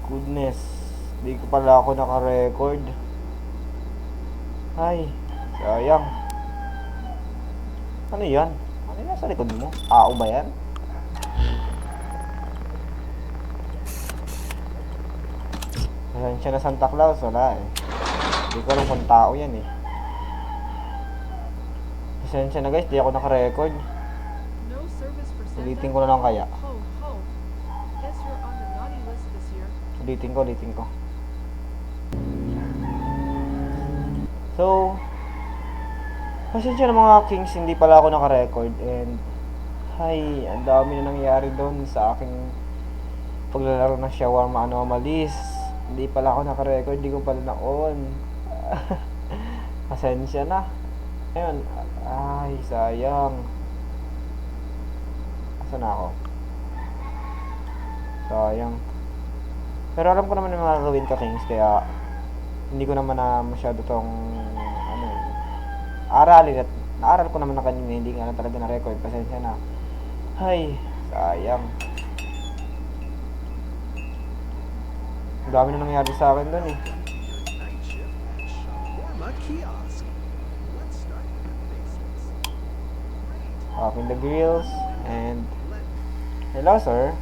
Goodness. Di ko pala ako naka-record. Ay, sayang. Ano yan? Ano yan sa likod mo? Tao ba yan? Pasensya na Santa Claus, wala eh. Hindi ko alam kung tao yan eh. Pasensya na guys, di ako naka-record. No service for Santa. Ulitin ko na lang kaya. Ho, ho. Guess you're on the naughty list this year. Ulitin ko. So, pasensya na mga kings, hindi pala ako naka-record. And, hi, ang dami na nangyari doon sa aking paglalaro ng Shawarma Anomalies. Hindi pala ako naka-record, hindi ko pala na-on. Pasensya na. Ayun, ay, sayang. Asan na ako? Sayang. Pero alam ko naman yung mga gagawin ko, kings, kaya hindi ko naman na masyado tong aralin at naaral ko naman na kanina, hindi nga lang talaga na-record. Pasensya na. Ay, sayang. Ang dami na nangyari sa akin doon eh. Open the grills and hello sir.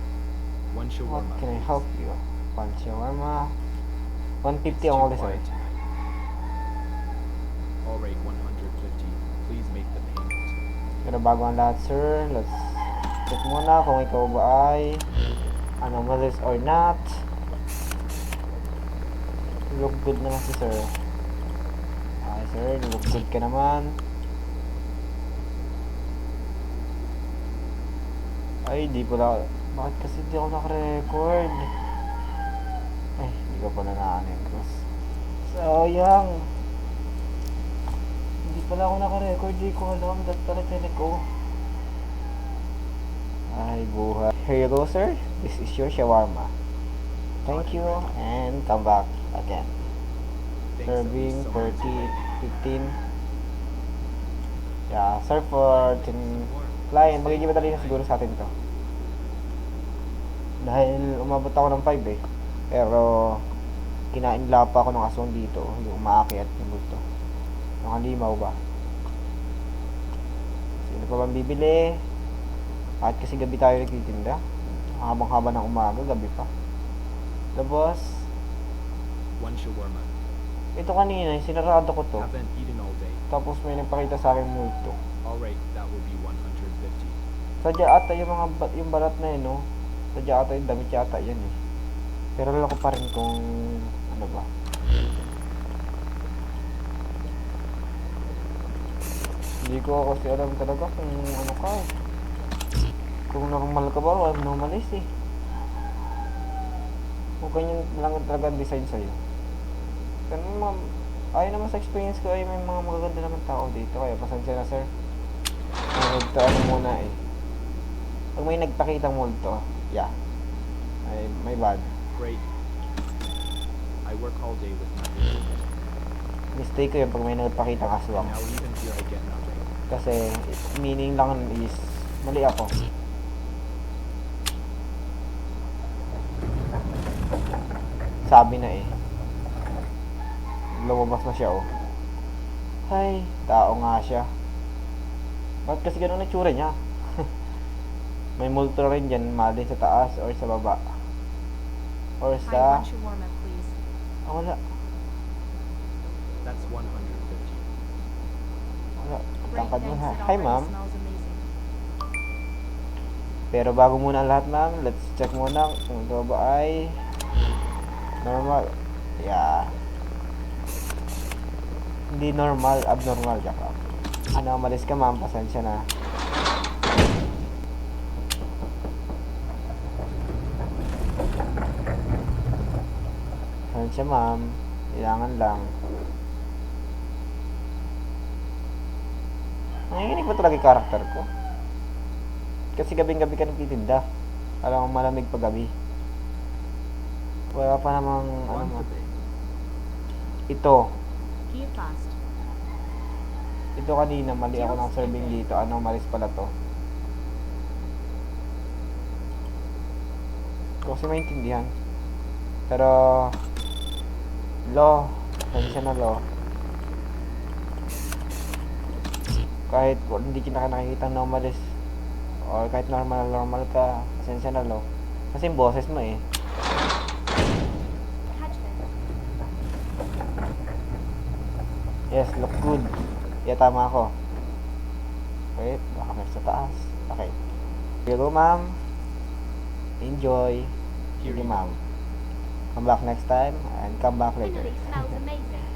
One What shawarma. can I help you? One shawarma. 150 only sir. All right, 150. Please make the payment. Pero bago ang lahat sir, let's check muna kung ikaw ba ay anomalous or not. Look good naman si sir. Ay sir, look good ka naman. Ay, di pala. Bakit kasi di ako naka-record? Ay, hindi ko pala na-anecros. Sayang. Hindi pala ako naka-record. Di ko alam. Ba't pala tinik ko? Ay, buhay. Here you go, sir. This is your shawarma. Thank you. And come back again. Thanks Serving so for much. 15. Yeah, serve for 10 client. Magiging madali na siguro sa atin to. Dahil umabot ako ng 5 eh. Pero kinainla pa ako ng aswang dito. Yung umaakyat yung multo. Nakalimaw ba? Sino pa bang bibili? Kahit kasi gabi tayo nagtitinda. Habang-haba ng umaga, gabi pa. Labas. One shawarma. Ito kanina, sinarado ko to. Haven't eaten all day. Tapos may nagpakita sa akin multo. All right, that will be 150. Sadya ata yung mga yung balat na yun, no? Sadya ata yung damit yata yan eh. Pero alam ko pa rin kung ano ba. Hindi ko kasi alam talaga kung ano ka eh. Kung normal ka ba o abnormalis eh. Kung ganyan lang talaga ang design sa'yo. Pero ayun naman sa experience ko ay may mga magaganda naman tao dito. Kaya pasensya na sir. Ito ano muna eh. Pag may nagpakitang multo, yeah. Ay, may bad. Great. I work all day with nothing. Mistake ko yun pag may nagpakitang aswang. Now even here I get nothing. Kasi meaning lang is mali ako. Sabi na eh. Lumabas na siya oh. Ay, tao nga siya. Bakit kasi ganun ang itsura niya? May multo rin dyan, mali sa taas or sa baba. Or Hi, sa... one shawarma, please. Ah, wala. That's 150. Wala. Great, Tangkad mo thanks. ha. It Hi already ma'am. smells amazing. Pero bago muna ang lahat ma'am, let's check muna kung ito ba ay normal. Yeah. Hindi normal, abnormal ka. Ano, malis ka ma'am, pasensya na. Pasensya ma'am, kailangan lang. Nanginginig ba talaga yung karakter ko? Kasi gabing-gabi ka nagtitinda. Alam mo malamig pag gabi. Wala pa namang ano mo. One today. Ito. Keep fast. Ito kanina, mali ako ng serving dito. Ano, malis pala to. Kasi maintindihan. Pero, Lo, pasensya na Lo. Kahit hindi kita nakikita normalis, or kahit normal ka, pasensya na Lo. Kasi yung boses mo eh. Catch this. Yes, look good. Yeah, tama ako. Wait, baka may sa taas. Okay. Here you go, ma'am. Enjoy. Here Sige, you ma'am. Come back next time and come back later. Finally smells amazing.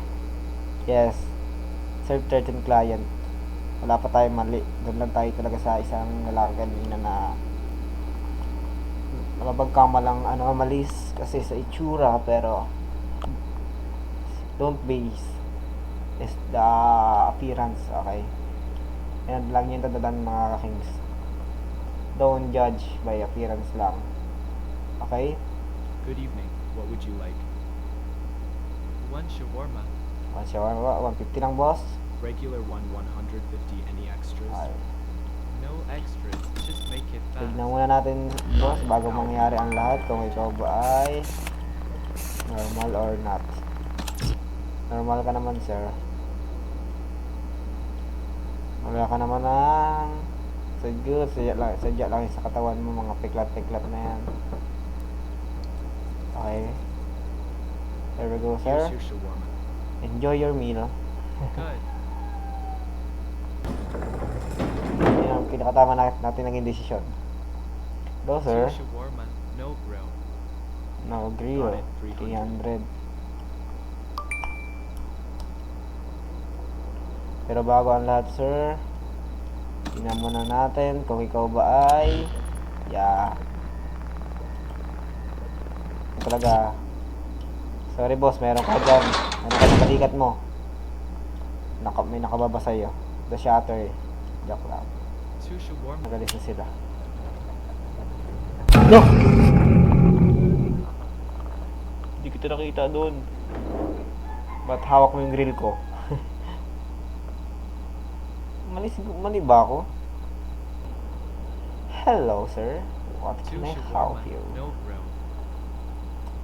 Yes. Serve 13 client. Wala pa tayong mali. Doon lang tayo talaga sa isang lalaki kanina na mabagkamalang anomalies kasi sa itsura, pero don't base is the appearance, okay? Yan lang yung tandaan mga kings. Don't judge by appearance lang. Okay? Good evening. What would you like? One shawarma. One shawarma, 150 lang boss. Regular one, 150. Any extras? Ay, No extras. Just make it fast. tignan muna natin boss bago mangyari ang lahat kung ikaw ba ay normal or not. Normal ka naman sir. Wala ka naman ng sadya lang yung sa katawan mo, mga piklat-piklat na yan. Okay. There we go sir. Here's your shawarma. Enjoy your meal. Good. Yan ang pinakatama natin naging desisyon. Go Two sir. shawarma. No grill. No grill. Got it, 300. Pero bago ang lahat sir, tingnan muna natin kung ikaw ba ay talaga. Sorry boss, meron ka dyan. Ano ka sa balikat mo? May nakababa sa'yo. The shutter. Joke lang. Two shawarma. Magalis na sila. No! Hindi kita nakita doon. Ba't hawak mo yung grill ko? Mali ba ako? Hello sir. What Two can I shawarma. help you? No grill.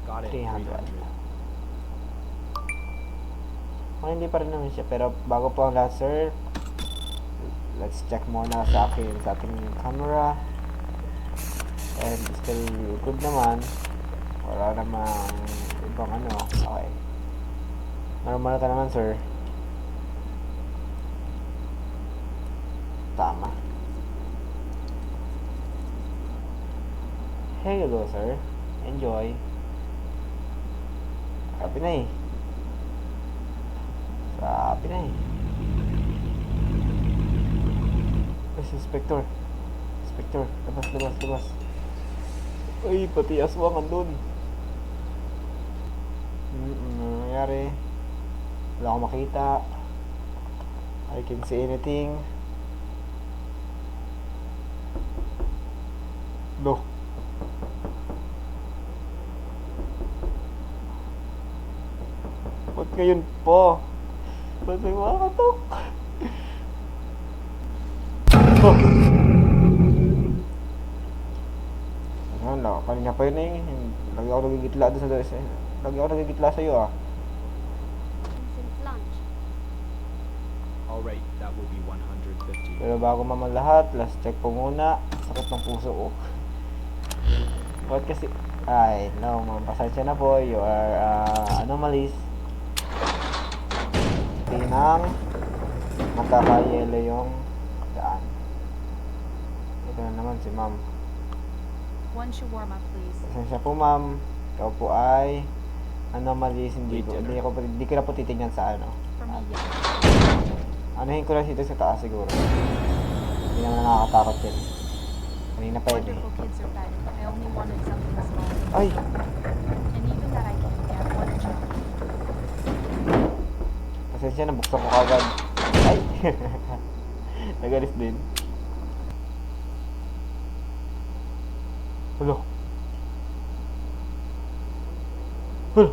Got it. 300. 300. Hindi pa rin naman siya, pero bago po ang lahat sir, let's check muna sa ating camera. And still good naman. Wala namang ibang okay. Normal ka naman sir. Tama. Here you go sir. Enjoy. Sabi na eh. Sabi na eh. Yes, Inspector. Inspector, labas. Uy, pati aswang andun. Ano nangyari? Wala akong makita. I can see anything. No. Ba't ngayon po? Ba't may mga katok? Oh! Ano, kanina pa yun eh. Lagi ako nagigitla doon sa... Lagi ako nagigitla sa'yo ah. Since lunch. Alright, that will be 150. Pero bago maman lahat, last check po muna. Sakit ng puso ko. Bakit kasi... Ay, no, pasensya na po. You are anomalies. Tinang magkakayelo yung daan. Ito na naman si ma'am. One shawarma, please. Pasensya po ma'am. Ikaw po ay anomalies. Hindi ko na po titignan sa For me, yes. Anuhin ko lang dito sa taas siguro. Hindi naman nakakatakot yun. Kanina pa yun eh. Wonderful kids are fed. I only wanted something small. Ay! And even that I can get one job. Pasensya na, buksan ko kagad. Ay! Nagalis din. Hello? Hello?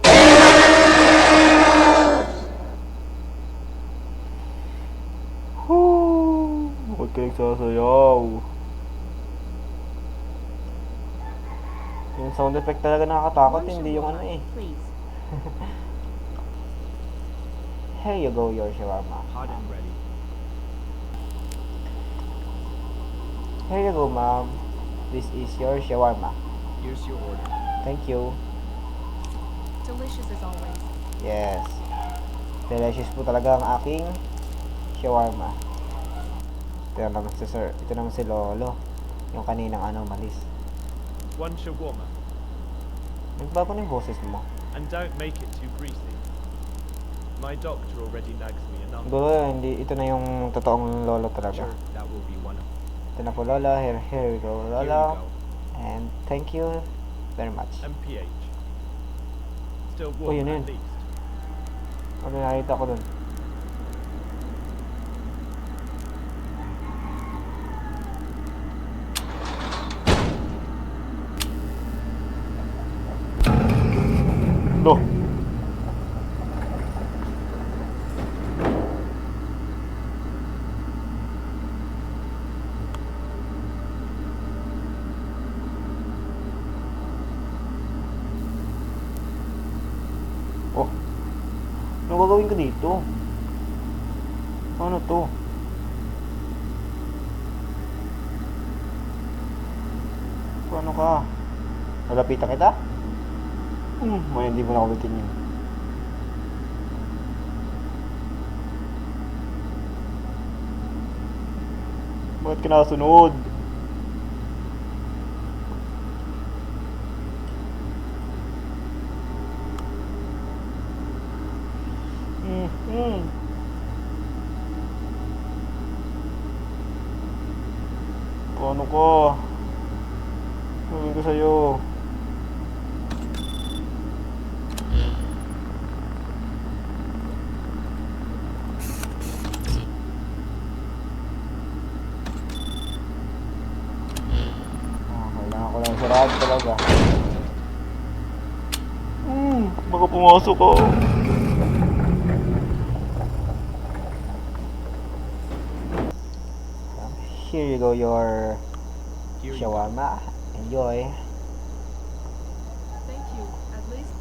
Huwag ka nagsasayaw. Yung sound effect talaga nakakatakot, One hindi yung ano shawarma, eh. please. Here you go, your shawarma. Hot and ready. Here you go, ma'am. This is your shawarma. Here's your order. Thank you. Delicious as always. Yes. Delicious po talaga ang aking shawarma. Ito naman si sir. Ito naman si Lolo. Yung kaninang ano, malis. One shawarma. Nagbago na yung boses mo. And don't make it too greasy. My doctor already nags me enough. Siguro, hindi. Ito na yung totoong Lolo talaga. Sure, that will be one. Ito na po, Lola. Here we go, Here you Lola. go. And thank you very much. And pH. Still Oh, warm yun yun. at least. Ano nakita ko dun? No. Oh. Ano gagawin ko dito? Ano to? Paano ka? Nalapitan kita? May hindi mo na kulitin yun. Bakit ka nakasunod? Paano ka? Gawin ko sa'yo. Kailangan ko lang sarado talaga. Baka pumasok ko. Here you go, your Here you go. shawarma. Enjoy. Thank you. At least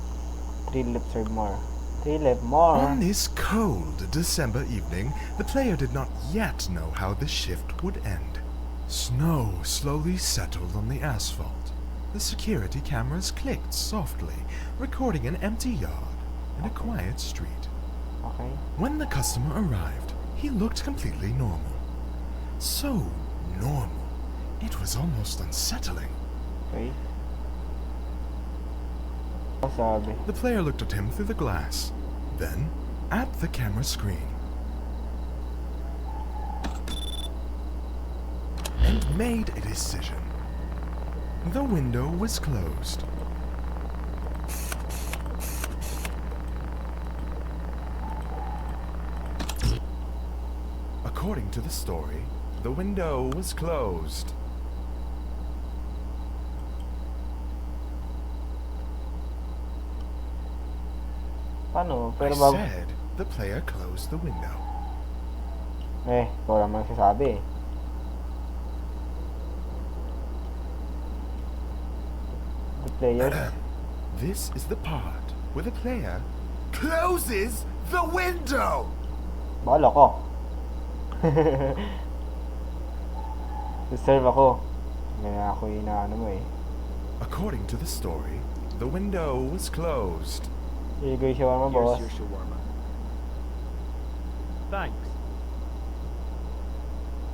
3 lips or more. 3 lip more. On this cold December evening, the player did not yet know how the shift would end. Snow slowly settled on the asphalt. The security cameras clicked softly, recording an empty yard and a quiet street. Okay. When the customer arrived, he looked completely normal. So normal, it was almost unsettling. Okay. Ano sabi? The player looked at him through the glass, then at the camera screen, and made a decision. The window was closed. According to the story, the window was closed. Paano? I Pero bago... said the player closed the window. Ikaw naman nagsasabi eh. The players. This is the part where the player closes the window. Bahala ko. Deserve ako. Kaya ako inaano mo eh. According to the story, the window was closed. Here you go, shawarma, Here's boss. your shawarma. Thanks.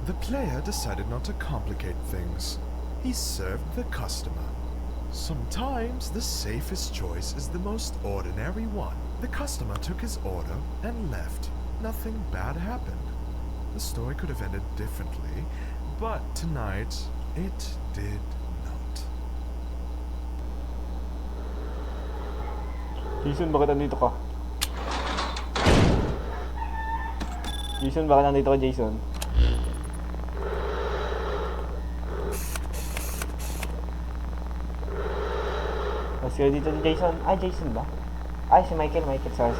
The player decided not to complicate things. He served the customer. Sometimes the safest choice is the most ordinary one. The customer took his order and left. Nothing bad happened. The story could have ended differently, but tonight it did not. Jason, bakit nandito ka? Jason, bakit nandito ka, Jason? Mas kayo dito ni Jason. Ah, Jason ba? Ay, si Michael. Sorry.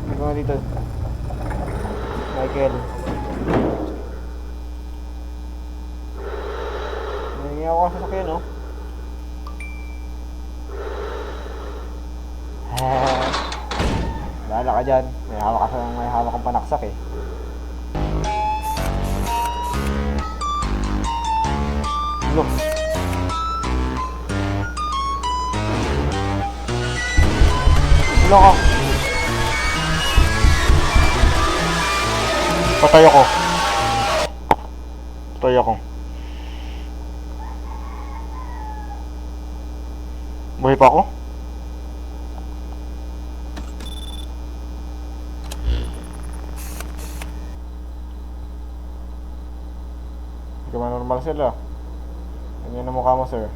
Hindi ko nga dito. Michael. May hawak ka sa sasakyan, no? Bahala ka dyan. May hawak kang panaksak eh. Look. Look ako. Patay ako. Patay ako. Buhay pa ako? Hindi ka normal sila. Ganyan ang mukha mo, sir.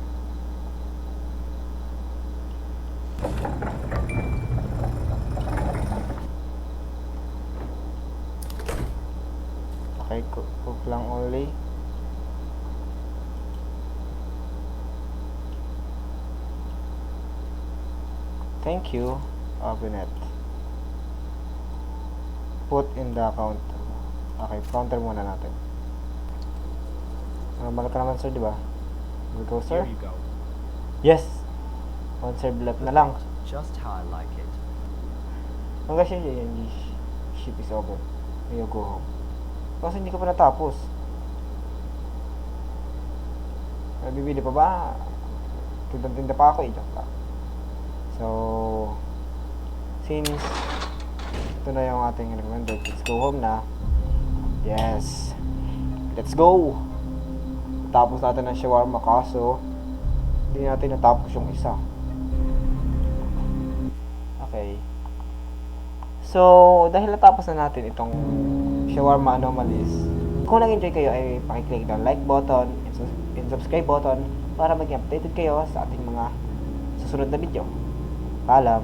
Okay, cook lang only. Thank you. Open it. Put in the counter. Okay, counter muna natin. Normal ka naman, sir, di ba? We go, sir? Here you go. Yes! One serve left na lang. Just how I like it. Hanggang siya yung ship is over. May you go home. Kasi hindi ka pa natapos. Bibili pa ba? Tinda pa ako eh. Joke lang. So, since ito na yung ating recommended, let's go home na. Yes! Let's go! Tapos natin ang shawarma kaso hindi natin natapos yung isa. Okay. So, dahil natapos na natin itong shawarma anomalies, kung nag-enjoy kayo ay pakiclick ng like button and subscribe button para maging updated kayo sa ating mga susunod na video. Paalam!